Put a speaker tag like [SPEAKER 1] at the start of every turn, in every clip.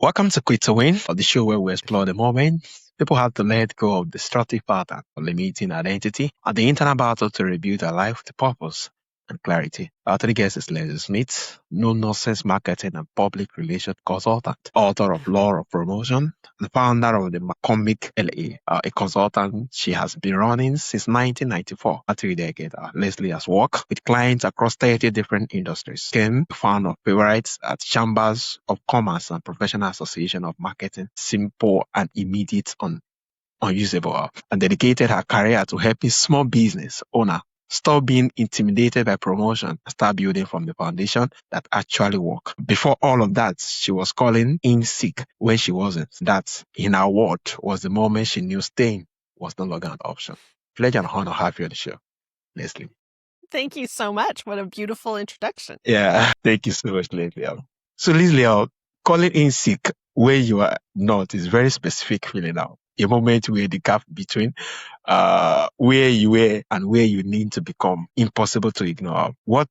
[SPEAKER 1] Welcome to Quit to Win, the show where we explore the moment people have to let go of destructive patterns or limiting identity and the internal battle to rebuild their life with purpose and clarity. Our three guests is Leslie Smith, no nonsense marketing and public relations consultant, author of Law of Promotion, and founder of the McCormick LA, a consultant she has been running since 1994, a 3 decade. Leslie has worked with clients across 30 different industries. Came founder of favorites at Chambers of Commerce and Professional Association of Marketing, simple and immediate unusable, and dedicated her career to helping small business owner stop being intimidated by promotion and start building from the foundation that actually work. Before all of that, she was calling in sick when she wasn't. That, in her word, was the moment she knew staying was no longer an option. Pleasure and honor to have you on the show, Leslie.
[SPEAKER 2] Thank you so much. What a beautiful introduction.
[SPEAKER 1] Yeah, thank you so much, Leslie. So, Leslie, calling in sick when you are not is very specific feeling now. A moment where the gap between where you were and where you need to become impossible to ignore. What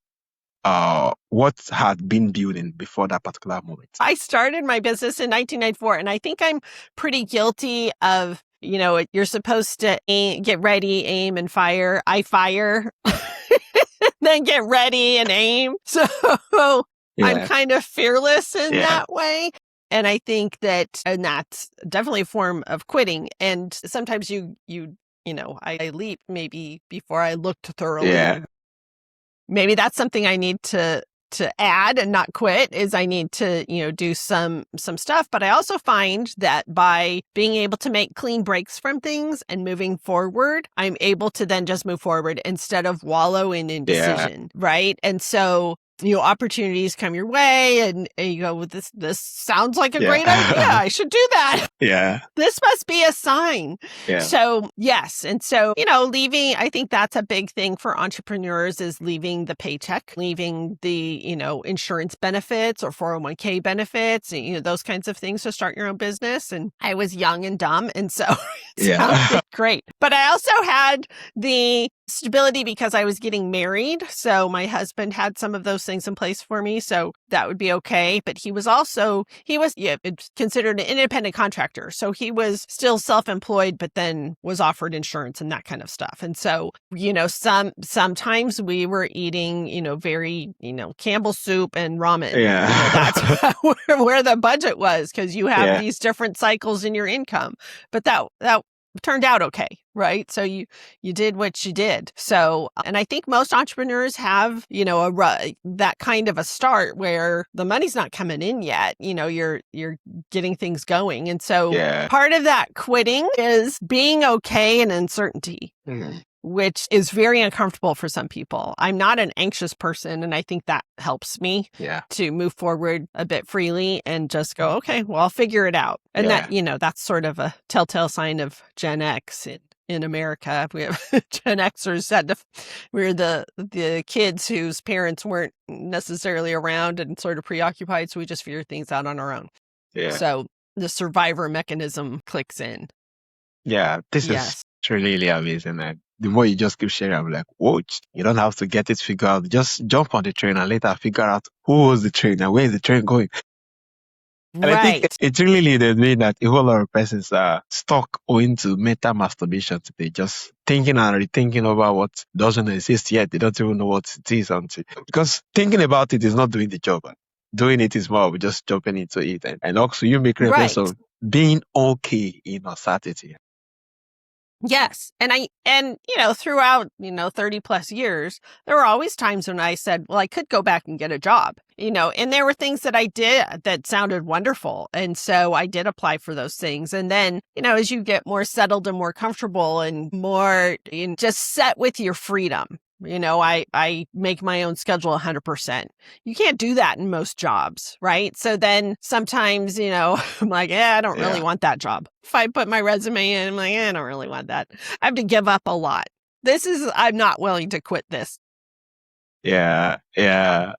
[SPEAKER 1] had been building before that particular moment?
[SPEAKER 2] I started my business in 1994, and I think I'm pretty guilty of, you're supposed to get ready, aim, and fire. I fire, then get ready and aim. So I'm kind of fearless in that way. And I think and that's definitely a form of quitting. And sometimes I leap maybe before I looked thoroughly.
[SPEAKER 1] Yeah.
[SPEAKER 2] Maybe that's something I need to add and not quit, is I need to, do some stuff. But I also find that by being able to make clean breaks from things and moving forward, I'm able to then just move forward instead of wallow in indecision. Right. And so, opportunities come your way and you go, well, this sounds like a great idea. I should do that.
[SPEAKER 1] Yeah.
[SPEAKER 2] This must be a sign.
[SPEAKER 1] Yeah.
[SPEAKER 2] So, yes. And so, leaving, I think that's a big thing for entrepreneurs, is leaving the paycheck, leaving the, insurance benefits or 401k benefits, those kinds of things to start your own business. And I was young and dumb. And so it sounded great. But I also had the stability because I was getting married. So my husband had some of those things in place for me. So that would be okay. But he was considered an independent contractor. So he was still self-employed, but then was offered insurance and that kind of stuff. And so, sometimes we were eating, very, Campbell soup and ramen.
[SPEAKER 1] Yeah.
[SPEAKER 2] That's where the budget was, because you have these different cycles in your income. But that turned out okay, right? So you did what you did. So, and I think most entrepreneurs have, that kind of a start where the money's not coming in yet. You're getting things going. And so part of that quitting is being okay in uncertainty. Mm-hmm. Which is very uncomfortable for some people. I'm not an anxious person, and I think that helps me to move forward a bit freely and just go, okay, well, I'll figure it out. And that, that's sort of a telltale sign of Gen X in America. We have Gen Xers we're the kids whose parents weren't necessarily around and sort of preoccupied, so we just figure things out on our own. Yeah. So the survivor mechanism clicks in.
[SPEAKER 1] Yeah, this is really amazing. The more you just keep sharing, I'm like, whoa, you don't have to get it figured out. Just jump on the train and later figure out who was the train and where is the train going. And I think it really needed me that a whole lot of persons are stuck owing to mental masturbation today, just thinking and rethinking about what doesn't exist yet. They don't even know what it is until, because thinking about it is not doing the job. Doing it is more of just jumping into it. And also you make reference of being okay in uncertainty.
[SPEAKER 2] Yes. And throughout, 30 plus years, there were always times when I said, well, I could go back and get a job, and there were things that I did that sounded wonderful. And so I did apply for those things. And then, as you get more settled and more comfortable and more just set with your freedom, I make my own schedule 100%. You can't do that in most jobs, right? So then sometimes, I'm like, I don't really want that job. If I put my resume in, I'm like, I don't really want that. I have to give up a lot. I'm not willing to quit this.
[SPEAKER 1] Yeah.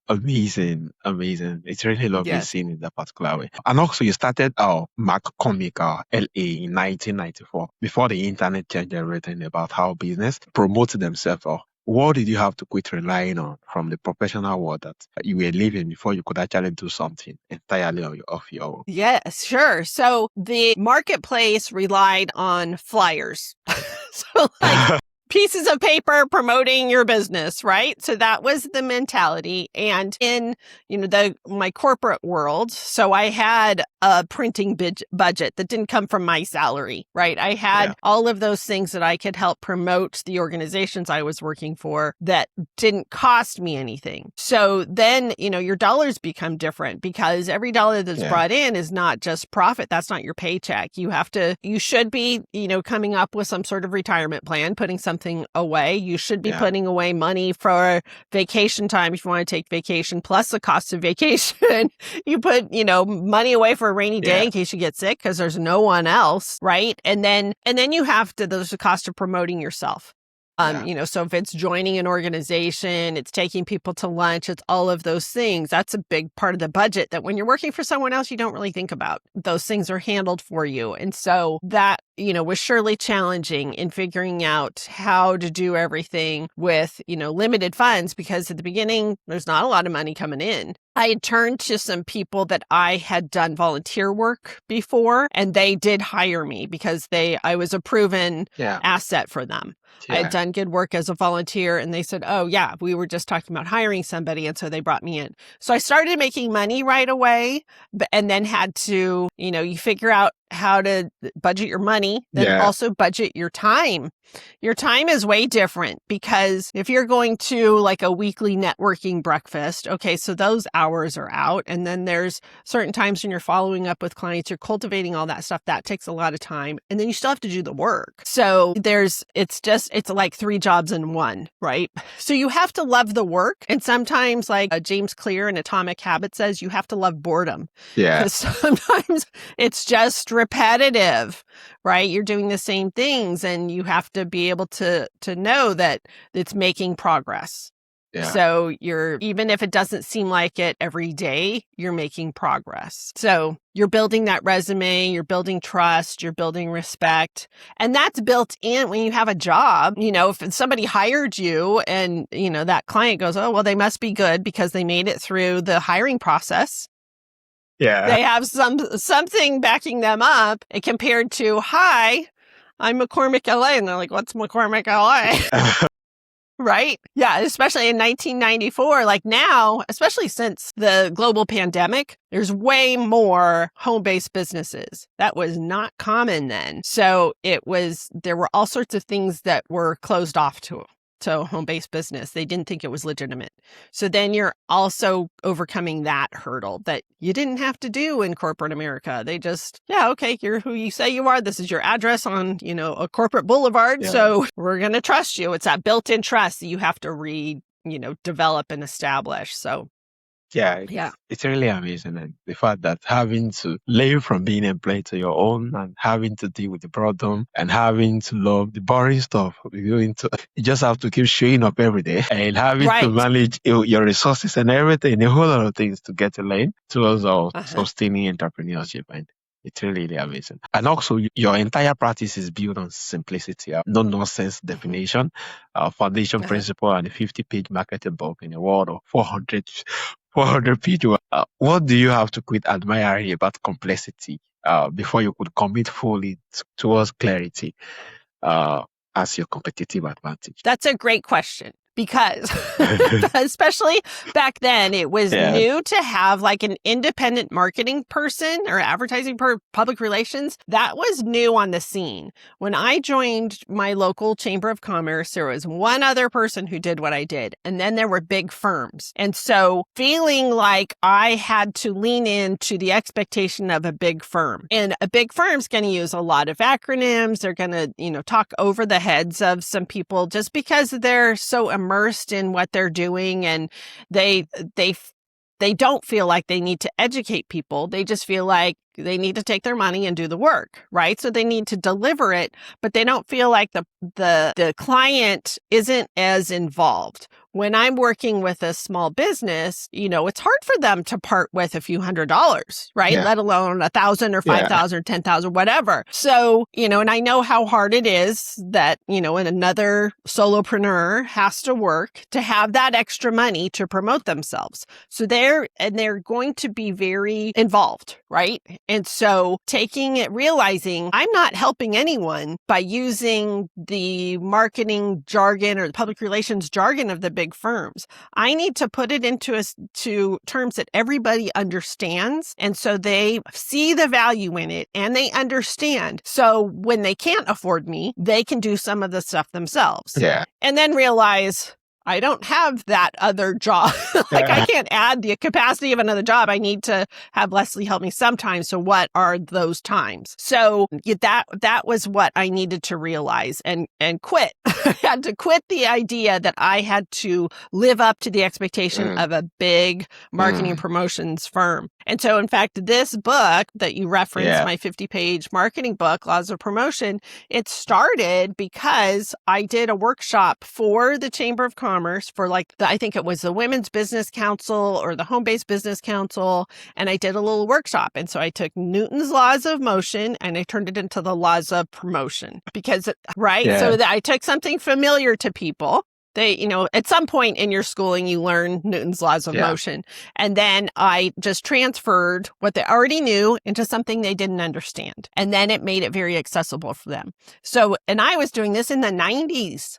[SPEAKER 1] Amazing. It's really lovely seeing it that particular way. And also you started McCormick LA in 1994, before the internet changed everything about how business promoted themselves or what did you have to quit relying on from the professional world that you were living before you could actually do something entirely of your own?
[SPEAKER 2] Yes, sure. So the marketplace relied on flyers. So like pieces of paper promoting your business, right? So that was the mentality. And in, my corporate world, so I had a printing budget that didn't come from my salary, right? I had all of those things that I could help promote the organizations I was working for that didn't cost me anything. So then, your dollars become different because every dollar that's brought in is not just profit. That's not your paycheck. You should be, coming up with some sort of retirement plan, putting something away. You should be putting away money for vacation time if you want to take vacation, plus the cost of vacation. You put, money away for a rainy day in case you get sick because there's no one else, right? And then there's the cost of promoting yourself. So if it's joining an organization, it's taking people to lunch, it's all of those things. That's a big part of the budget that when you're working for someone else, you don't really think about. Those things are handled for you. And so that, was surely challenging in figuring out how to do everything with, limited funds, because at the beginning, there's not a lot of money coming in. I had turned to some people that I had done volunteer work before, and they did hire me because I was a proven asset for them. I had done good work as a volunteer, and they said, oh yeah, we were just talking about hiring somebody. And so they brought me in. So I started making money right away, and then had to, you figure out how to budget your money, then also budget your time. Your time is way different because if you're going to like a weekly networking breakfast, okay, so those hours are out. And then there's certain times when you're following up with clients, you're cultivating all that stuff. That takes a lot of time. And then you still have to do the work. So it's like 3 jobs in one, right? So you have to love the work. And sometimes like James Clear in Atomic Habits says, you have to love boredom. Because sometimes it's just repetitive, right? You're doing the same things and you have to be able to know that it's making progress. So even if it doesn't seem like it every day, you're making progress. So you're building that resume, you're building trust, you're building respect. And that's built in when you have a job. If somebody hired you and, that client goes, oh, well, they must be good because they made it through the hiring process. They have something backing them up compared to, hi, I'm McCormick LA. And they're like, what's McCormick LA? Right? Yeah, especially in 1994. Like now, especially since the global pandemic, there's way more home-based businesses. That was not common then. So there were all sorts of things that were closed off to home-based business. They didn't think it was legitimate. So then you're also overcoming that hurdle that you didn't have to do in corporate America. They just, okay, you're who you say you are. This is your address on, a corporate boulevard. So we're going to trust you. It's that built-in trust that you have to develop and establish. So
[SPEAKER 1] it's really amazing. And the fact that having to live from being employed to your own and having to deal with the boredom and having to love the boring stuff, you just have to keep showing up every day and having to manage your resources and everything, a whole lot of things to get to learn towards sustaining entrepreneurship. And it's really, really amazing. And also, your entire practice is built on simplicity, no nonsense definition, foundation principle, and a 50-page marketing book in a world of 400 people. What do you have to quit admiring about complexity before you could commit fully towards clarity as your competitive advantage?
[SPEAKER 2] That's a great question. Because especially back then, it was new to have like an independent marketing person or advertising public relations. That was new on the scene. When I joined my local chamber of commerce, there was one other person who did what I did. And then there were big firms. And so feeling like I had to lean into the expectation of a big firm. And a big firm's going to use a lot of acronyms. They're going to, talk over the heads of some people just because they're so immersed in what they're doing, and they don't feel like they need to educate people. They just feel like they need to take their money and do the work, right? So they need to deliver it, but they don't feel like the client isn't as involved. when I'm working with a small business, it's hard for them to part with a few $100s, right?
[SPEAKER 1] Yeah.
[SPEAKER 2] Let alone 1,000 or 5,000 or 10,000, whatever. So, and I know how hard it is that, and another solopreneur has to work to have that extra money to promote themselves. So they're going to be very involved, right? And so taking it, realizing I'm not helping anyone by using the marketing jargon or the public relations jargon of the big firms. I need to put it into terms that everybody understands. And so they see the value in it and they understand. So when they can't afford me, they can do some of the stuff themselves.
[SPEAKER 1] Yeah.
[SPEAKER 2] And then realize I don't have that other job. I can't add the capacity of another job. I need to have Leslie help me sometimes. So what are those times? So that was what I needed to realize and quit. I had to quit the idea that I had to live up to the expectation of a big marketing promotions firm. And so, in fact, this book that you referenced, my 50-page marketing book, Laws of Promotion, it started because I did a workshop for the Chamber of Commerce for I think it was the Women's Business Council or the Home-Based Business Council. And I did a little workshop. And so I took Newton's Laws of Motion and I turned it into the Laws of Promotion because, right? Yeah. So that I took something familiar to people. They, at some point in your schooling, you learn Newton's laws of motion. And then I just transferred what they already knew into something they didn't understand. And then it made it very accessible for them. So, and I was doing this in the 90s.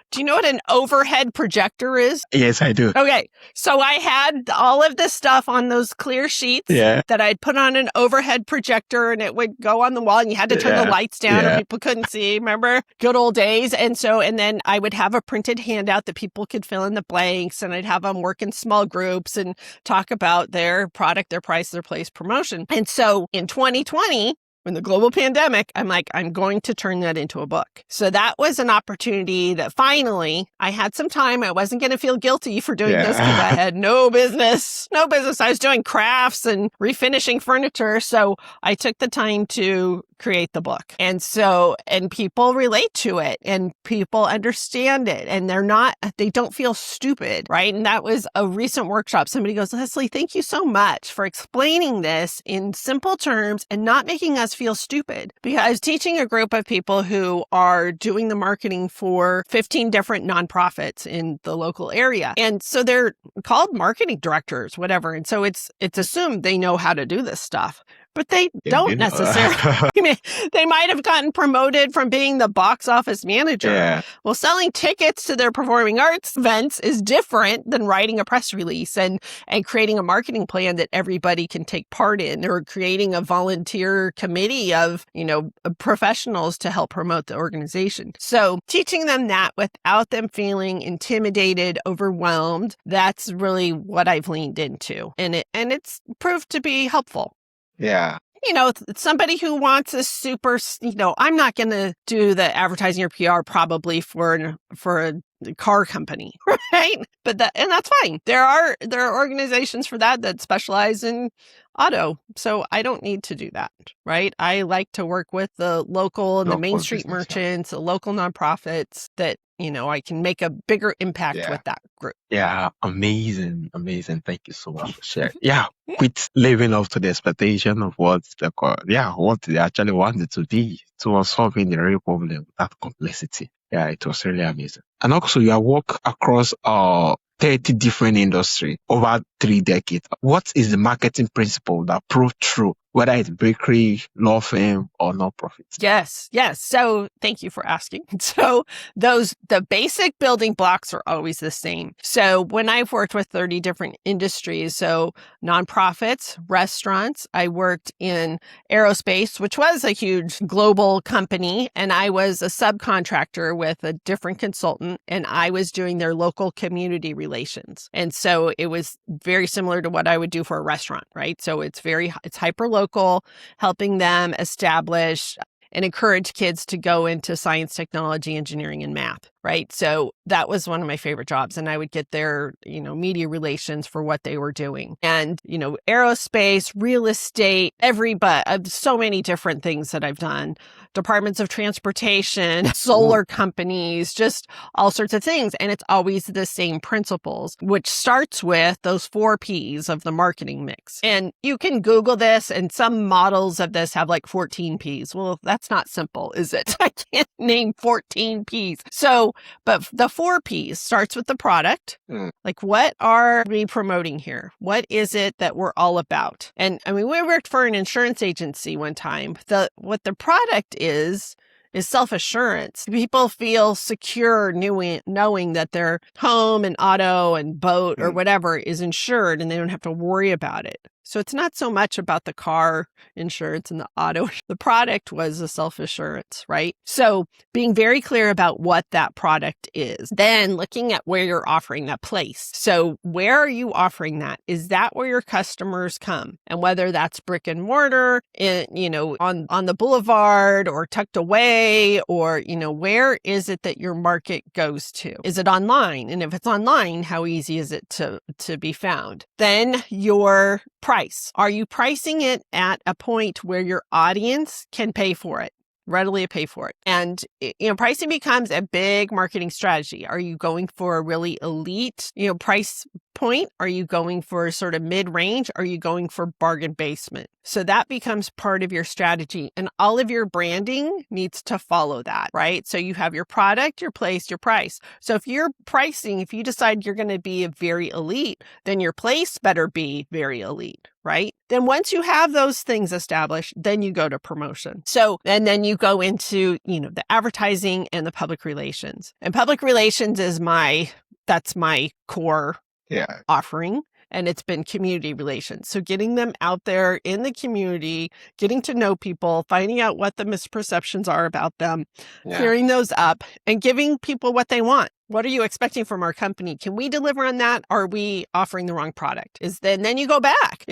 [SPEAKER 2] Do you know what an overhead projector is?
[SPEAKER 1] Yes, I do.
[SPEAKER 2] Okay. So I had all of this stuff on those clear sheets that I'd put on an overhead projector and it would go on the wall and you had to turn the lights down or people couldn't see. Remember? Good old days. And then I would have a printed handout that people could fill in the blanks and I'd have them work in small groups and talk about their product, their price, their place, promotion. And so in 2020, when the global pandemic, I'm like, I'm going to turn that into a book. So that was an opportunity that finally I had some time. I wasn't going to feel guilty for doing this because I had no business. I was doing crafts and refinishing furniture. So I took the time to create the book. And people relate to it and people understand it and they don't feel stupid, right? And that was a recent workshop. Somebody goes, Leslie, thank you so much for explaining this in simple terms and not making us feel stupid. Because I was teaching a group of people who are doing the marketing for 15 different nonprofits in the local area. And so they're called marketing directors, whatever. And so it's assumed they know how to do this stuff. But they don't necessarily. They might have gotten promoted from being the box office manager. Yeah. Well, selling tickets to their performing arts events is different than writing a press release and creating a marketing plan that everybody can take part in or creating a volunteer committee of, professionals to help promote the organization. So teaching them that without them feeling intimidated, overwhelmed, that's really what I've leaned into. And it's proved to be helpful.
[SPEAKER 1] Yeah.
[SPEAKER 2] Somebody who wants a super, I'm not going to do the advertising or PR probably for a car company, right? And that's fine. There are organizations for that specialize in auto. So I don't need to do that, right? I like to work with the local and the Main Street merchants, the local nonprofits that, I can make a bigger impact with that group.
[SPEAKER 1] Yeah, amazing. Thank you so much for sharing. Yeah, quit living up to the expectation of what they actually wanted to be towards solving the real problem, that complexity. Yeah, it was really amazing. And also, you have worked across 30 different industries over 3 decades. What is the marketing principle that proved true, whether it's bakery, law firm, or non-profits?
[SPEAKER 2] Yes. So thank you for asking. So the basic building blocks are always the same. So when I've worked with 30 different industries, so nonprofits, restaurants, I worked in aerospace, which was a huge global company, and I was a subcontractor with a different consultant, and I was doing their local community relations. And so it was very similar to what I would do for a restaurant, right? So it's hyper local, helping them establish and encourage kids to go into science, technology, engineering, and math, right? So that was one of my favorite jobs. And I would get their, media relations for what they were doing. And, aerospace, real estate, so many different things that I've done. Departments of transportation, solar companies, just all sorts of things. And it's always the same principles, which starts with those 4 Ps of the marketing mix. And you can Google this, and some models of this have like 14 Ps. Well, that's not simple, is it? I can't name 14 Ps. So, but the 4 Ps starts with the product. Like, what are we promoting here? What is it that we're all about? And I mean, we worked for an insurance agency one time. What the product is self-assurance. People feel secure knowing that their home and auto and boat or whatever is insured and they don't have to worry about it. So it's not so much about the car insurance and the auto. The product was a self-assurance, right? So being very clear about what that product is. Then looking at where you're offering that place. So where are you offering that? Is that where your customers come? And whether that's brick and mortar, on the boulevard or tucked away, or, where is it that your market goes to? Is it online? And if it's online, how easy is it to be found? Then your price. Are you pricing it at a point where your audience can pay for it? Readily pay for it. And, pricing becomes a big marketing strategy. Are you going for a really elite, price point? Are you going for sort of mid-range? Are you going for bargain basement? So that becomes part of your strategy, and all of your branding needs to follow that, right? So you have your product, your place, your price. So if you're pricing, if you decide you're going to be a very elite, then your place better be very elite, right? Then once you have those things established, then you go to promotion. So, and then you go into, the advertising and the public relations. And public relations is that's my core offering. And it's been community relations. So getting them out there in the community, getting to know people, finding out what the misperceptions are about them, clearing those up, and giving people what they want. What are you expecting from our company? Can we deliver on that? Or are we offering the wrong product? Then you go back.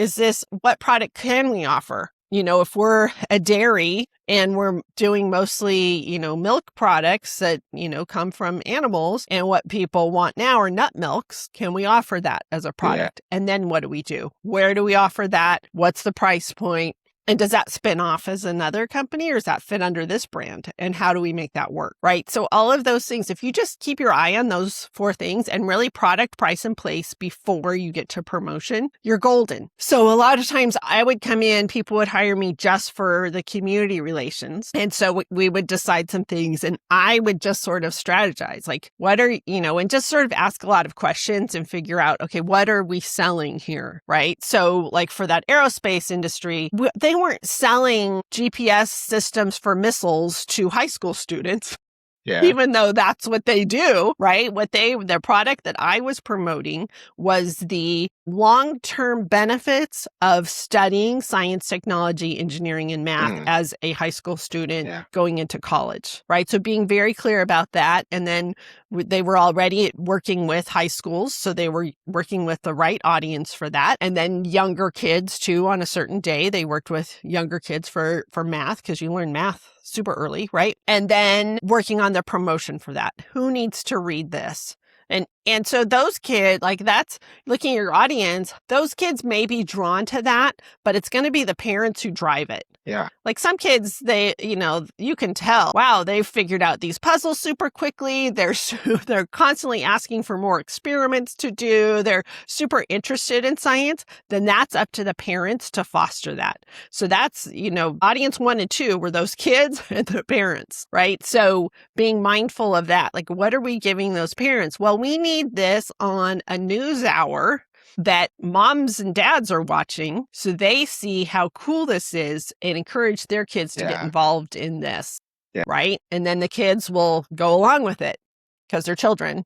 [SPEAKER 2] What product can we offer? If we're a dairy and we're doing mostly, milk products that, come from animals, and what people want now are nut milks, can we offer that as a product? And then what do we do? Where do we offer that? What's the price point? And does that spin off as another company, or does that fit under this brand? And how do we make that work, right? So all of those things, if you just keep your eye on those 4 things and really product, price, and place before you get to promotion, you're golden. So a lot of times I would come in, people would hire me just for the community relations. And so we would decide some things, and I would just sort of strategize, like and just sort of ask a lot of questions and figure out, okay, what are we selling here, right? So like for that aerospace industry, they weren't selling GPS systems for missiles to high school students. Even though that's what they do, right? The product that I was promoting was the long-term benefits of studying science, technology, engineering, and math as a high school student going into college, right? So being very clear about that. And then they were already working with high schools, so they were working with the right audience for that. And then younger kids too. On a certain day, they worked with younger kids for math, because you learn math super early, right? And then working on the promotion for that. Who needs to read this? And so those kids, like, that's looking at your audience, those kids may be drawn to that, but it's going to be the parents who drive it. Like some kids, you can tell, wow, they've figured out these puzzles super quickly. They're constantly asking for more experiments to do. They're super interested in science. Then that's up to the parents to foster that. So that's, audience 1 and 2 were those kids and the parents, right? So being mindful of that, like, what are we giving those parents? Well, we need this on a news hour that moms and dads are watching, so they see how cool this is and encourage their kids to get involved in this, right? And then the kids will go along with it because they're children.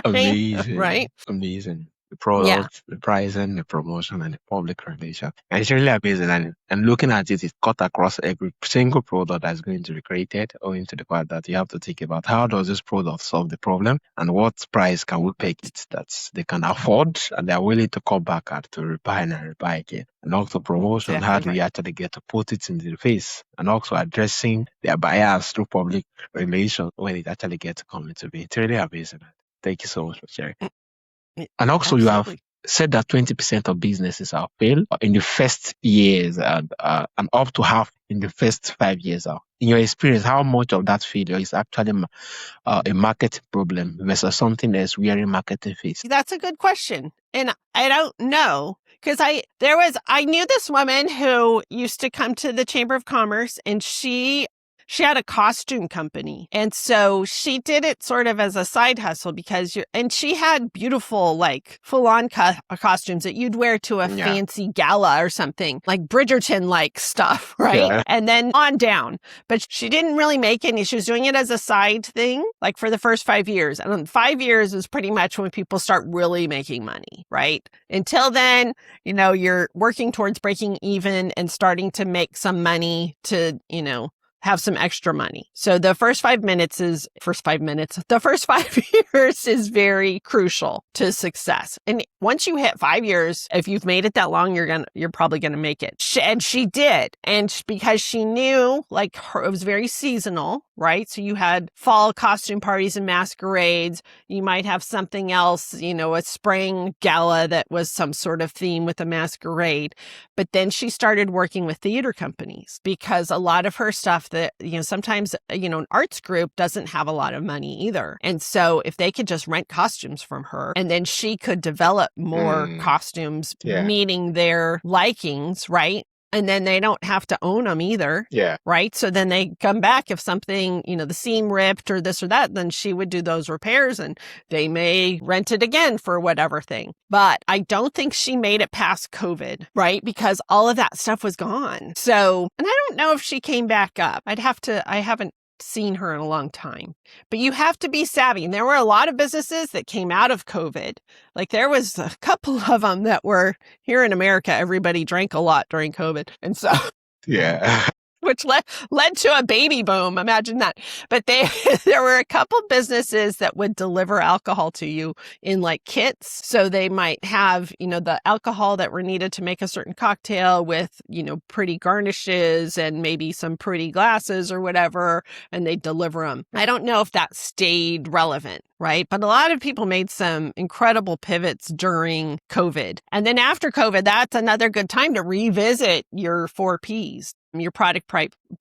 [SPEAKER 1] Amazing.
[SPEAKER 2] Right?
[SPEAKER 1] Amazing. the
[SPEAKER 2] Yeah.
[SPEAKER 1] product, the pricing, the promotion, and the public relation. And it's really amazing. And looking at it, it's cut across every single product that's going to be created, owing to the fact that you have to think about how does this product solve the problem and what price can we peg it that they can afford and they're willing to come back at to rebuy and rebuy again. And also promotion, how
[SPEAKER 2] Exactly
[SPEAKER 1] do you
[SPEAKER 2] right.
[SPEAKER 1] actually get to put it in the face? And also addressing their bias through public relations when it actually gets to come into be. It's really amazing. Thank you so much for sharing.
[SPEAKER 2] Mm,
[SPEAKER 1] And also, you have
[SPEAKER 2] absolutely.
[SPEAKER 1] said that 20% of businesses have failed in the first years and up to half in the first 5 years. In your experience, how much of that failure is actually a market problem versus something that's wearing marketing face?
[SPEAKER 2] That's a good question. And I don't know because I knew this woman who used to come to the Chamber of Commerce, and she had a costume company. And so she did it sort of as a side hustle and she had beautiful, like full on costumes that you'd wear to a fancy gala or something, like Bridgerton like stuff, right?
[SPEAKER 1] Yeah.
[SPEAKER 2] And then on down. But she didn't really make any. She was doing it as a side thing, like for the first 5 years. And 5 years is pretty much when people start really making money, right? Until then, you're working towards breaking even and starting to make some money to, have some extra money. So the first 5 years is very crucial to success. And once you hit 5 years, if you've made it that long, you're probably going to make it. And she did. And because she knew it was very seasonal, right? So you had fall costume parties and masquerades. You might have something else, a spring gala that was some sort of theme with a masquerade. But then she started working with theater companies because a lot of her stuff that, sometimes, an arts group doesn't have a lot of money either. And so if they could just rent costumes from her and then she could develop more costumes meeting their likings, right? And then they don't have to own them either.
[SPEAKER 1] Yeah.
[SPEAKER 2] Right. So then they come back if something, the seam ripped or this or that, then she would do those repairs and they may rent it again for whatever thing. But I don't think she made it past COVID, right? Because all of that stuff was gone. So, and I don't know if she came back up. I haven't seen her in a long time, but you have to be savvy. And there were a lot of businesses that came out of COVID. Like there was a couple of them that were here in America. Everybody drank a lot during COVID. And so,
[SPEAKER 1] yeah.
[SPEAKER 2] Which led to a baby boom. Imagine that. But there were a couple businesses that would deliver alcohol to you in like kits. So they might have, the alcohol that were needed to make a certain cocktail with, pretty garnishes and maybe some pretty glasses or whatever, and they deliver them. I don't know if that stayed relevant, right? But a lot of people made some incredible pivots during COVID. And then after COVID, that's another good time to revisit your 4 Ps. Your product,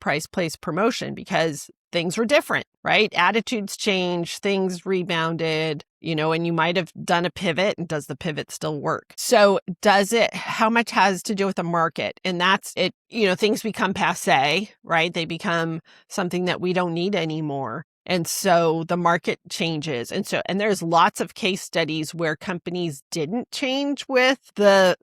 [SPEAKER 2] price, place, promotion, because things were different, right? Attitudes changed, things rebounded, and you might have done a pivot, and does the pivot still work? So how much has to do with the market? And that's it, things become passé, right? They become something that we don't need anymore. And so the market changes. And there's lots of case studies where companies didn't change with the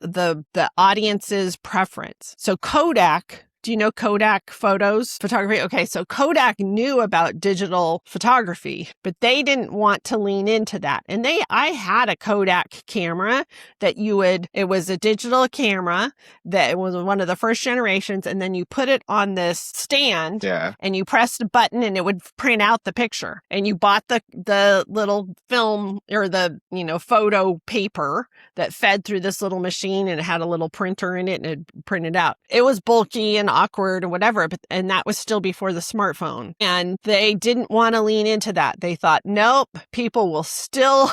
[SPEAKER 2] audience's preference. So Kodak, do you know Kodak photography? Okay, so Kodak knew about digital photography, but they didn't want to lean into that. And I had a Kodak camera that it was a digital camera that it was one of the first generations. And then you put it on this stand and you pressed a button and it would print out the picture. And you bought the little film or the, photo paper that fed through this little machine, and it had a little printer in it and it printed out. It was bulky and awkward or whatever, and that was still before the smartphone. And they didn't want to lean into that. They thought, nope, people will still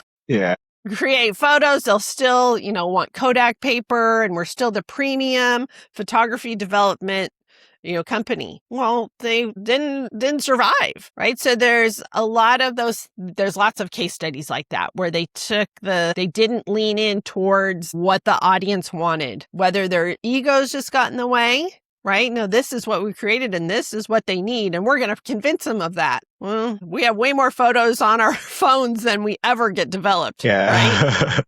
[SPEAKER 2] create photos. They'll still, want Kodak paper, and we're still the premium photography development company. Well, they didn't survive, right? So there's lots of case studies like that where they didn't lean in towards what the audience wanted, whether their egos just got in the way, right? No, this is what we created and this is what they need, and we're going to convince them of that. Well, we have way more photos on our phones than we ever get developed, right?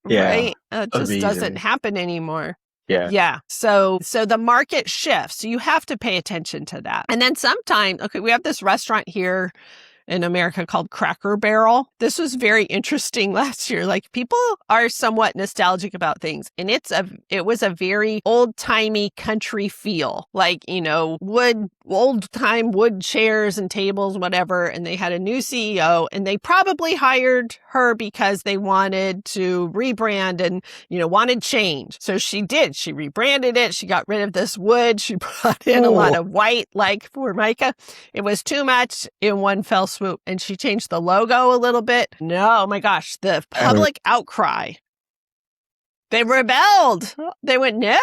[SPEAKER 2] Right? It just doesn't happen anymore. Yeah. So the market shifts. So you have to pay attention to that. And then sometimes, we have this restaurant here in America called Cracker Barrel. This was very interesting last year. Like, people are somewhat nostalgic about things, and it was a very old-timey country feel, like, old-time wood chairs and tables, whatever. And they had a new CEO, and they probably hired her because they wanted to rebrand and, wanted change. So she did. She rebranded it. She got rid of this wood. She brought in a lot of white, like Formica. It was too much in one fell swoop. And she changed the logo a little bit. No, oh my gosh, the public outcry. They rebelled. They went, no,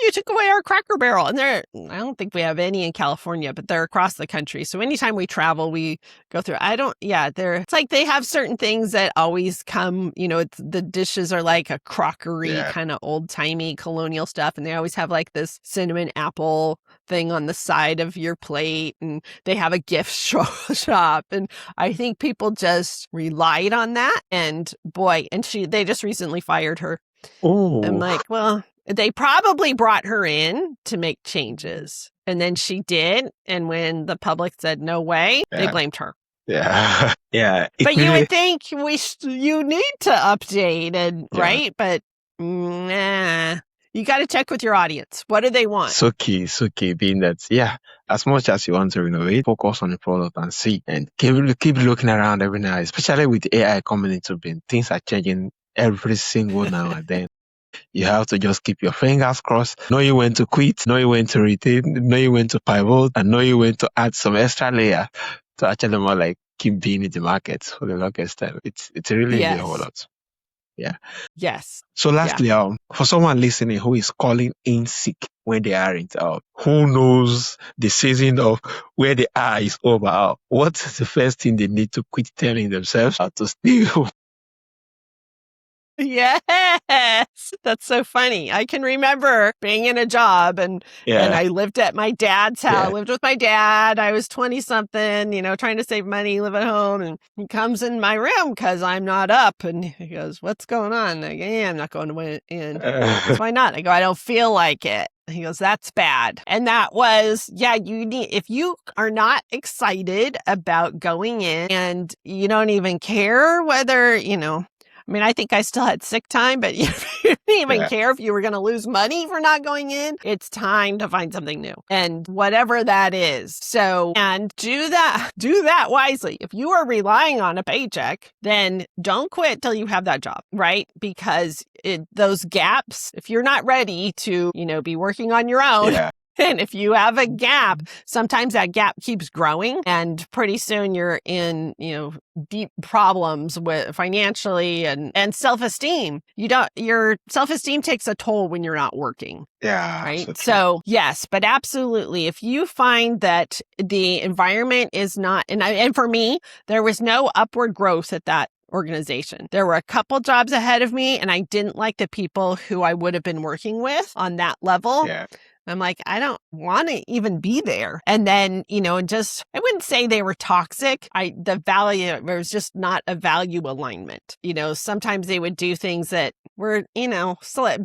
[SPEAKER 2] you took away our Cracker Barrel. And I don't think we have any in California, but they're across the country. So anytime we travel, we go through. It's like they have certain things that always come, the dishes are like a crockery, kind of old timey colonial stuff. And they always have like this cinnamon apple thing on the side of your plate. And they have a gift shop. And I think people just relied on that. And boy, they just recently fired her. I'm like, well, they probably brought her in to make changes. And then she did. And when the public said no way, they blamed her.
[SPEAKER 1] Yeah. Yeah.
[SPEAKER 2] But you would think you need to update, and right? But nah. You got to check with your audience. What do they want?
[SPEAKER 1] So key being that, as much as you want to renovate, focus on the product and see. And keep looking around every now, especially with AI coming into being. Things are changing every single now and then. You have to just keep your fingers crossed. Know you when to quit, know you when to retain, know you when to pivot, and know you when to add some extra layer to actually more like keep being in the market for the longest time. It's really a whole lot. Yeah.
[SPEAKER 2] Yes.
[SPEAKER 1] So lastly, for someone listening who is calling in sick when they aren't out, who knows the season of where they are is over, what's the first thing they need to quit telling themselves how to stay home?
[SPEAKER 2] Yes, that's so funny. I can remember being in a job and I lived at my dad's house. I lived with my dad. I was 20 something, trying to save money, live at home. And he comes in my room because I'm not up. And he goes, what's going on? I go, I'm not going in. Why not? I go, I don't feel like it. He goes, that's bad. And that was, if you are not excited about going in and you don't even care whether, I think I still had sick time, but you didn't even care if you were going to lose money for not going in. It's time to find something new, and whatever that is. So, and do that wisely. If you are relying on a paycheck, then don't quit till you have that job, right? Because those gaps, if you're not ready to, be working on your own, and if you have a gap, sometimes that gap keeps growing, and pretty soon you're in, deep problems with financially and self-esteem. Your self-esteem takes a toll when you're not working.
[SPEAKER 1] Yeah.
[SPEAKER 2] Right. So yes, but absolutely. If you find that the environment is not, and for me, there was no upward growth at that organization. There were a couple jobs ahead of me, and I didn't like the people who I would have been working with on that level.
[SPEAKER 1] Yeah.
[SPEAKER 2] I'm like, I don't want to even be there. And then, I wouldn't say they were toxic. There was just not a value alignment. Sometimes they would do things that were,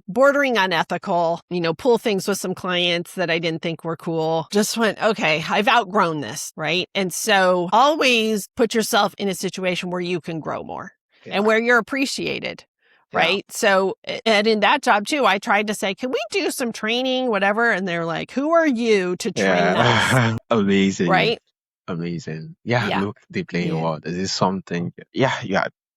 [SPEAKER 2] bordering unethical, pull things with some clients that I didn't think were cool. Just went, okay, I've outgrown this, right? And so always put yourself in a situation where you can grow more and where you're appreciated. Right. So, and in that job too, I tried to say, can we do some training, whatever? And they're like, who are you to train us?
[SPEAKER 1] Amazing.
[SPEAKER 2] Right.
[SPEAKER 1] Amazing. Yeah. Look deeply in your world. Is this something? You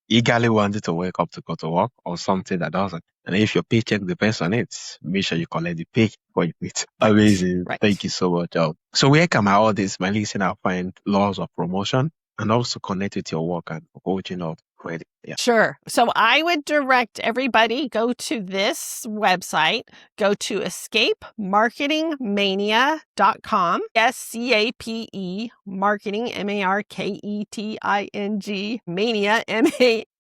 [SPEAKER 1] eagerly wanted to wake up to go to work, or something that doesn't. And if your paycheck depends on it, make sure you collect the pay for it. Amazing. Right. Thank you so much. So where can my listener find laws of promotion and also connect with your work and coaching of credit? Yeah.
[SPEAKER 2] Sure. So I would direct everybody, go to this website, go to escapemarketingmania.com, SCAPE marketing, MARKETING, mania,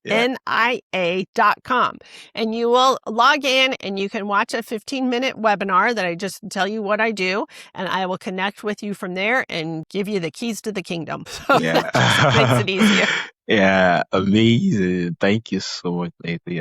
[SPEAKER 2] MANIA.com. And you will log in and you can watch a 15-minute webinar that I just tell you what I do, and I will connect with you from there and give you the keys to the kingdom. So that makes it easier.
[SPEAKER 1] Yeah, amazing. Thank you so much, Nathan.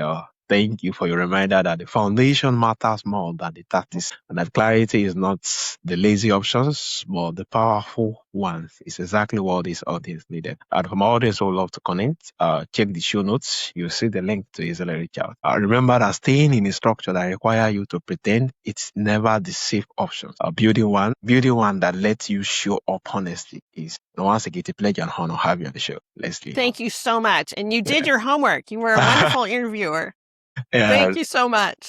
[SPEAKER 1] thank you for your reminder that the foundation matters more than the tactics, and that clarity is not the lazy options, but the powerful ones. It's exactly what this audience needed. And from audience who love to connect, check the show notes. You'll see the link to easily reach out. Remember that staying in a structure that require you to pretend, it's never the safe option. Building one that lets you show up honestly is. And once again, it's a pleasure and honor to have you on the show, Leslie.
[SPEAKER 2] Thank you so much. And you did your homework. You were a wonderful interviewer.
[SPEAKER 1] Yeah.
[SPEAKER 2] Thank you so much.